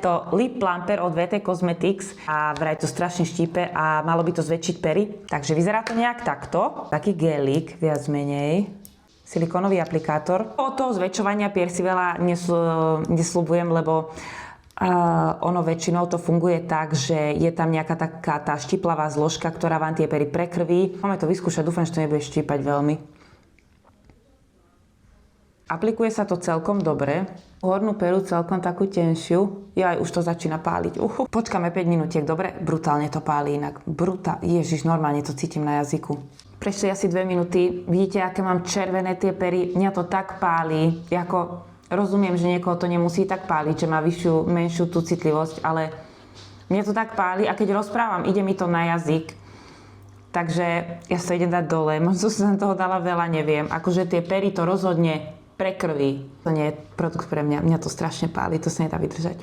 tento lip plumper od VT Cosmetics a vraj to strašne štípe a malo by to zväčšiť pery. Takže vyzerá to nejak takto. Taký gelík, viac menej. Silikónový aplikátor. Od toho zväčšovania pier si veľa nesľubujem, lebo ono väčšinou to funguje tak, že je tam nejaká taká tá štiplavá zložka, ktorá vám tie pery prekrví. Máme to vyskúšať, dúfam, že to nebude štípať veľmi. Aplikuje sa to celkom dobre. Hornú peru celkom takú tenšiu. Už to začína páliť. Počkáme 5 minútiek, dobre? Brutálne to páli inak. Ježiš, normálne to cítim na jazyku. Prešli asi 2 minúty. Vidíte, aké mám červené tie pery? Mňa to tak páli. Rozumiem, že niekoho to nemusí tak páliť, že má menšiu tú citlivosť, ale mňa to tak páli a keď rozprávam, ide mi to na jazyk. Takže ja sa idem dať dole. Možno som toho dala veľa, neviem. Akože tie pery to rozhodne prekrví. To nie je produkt pre mňa. Mňa to strašne páli, to sa nedá vydržať.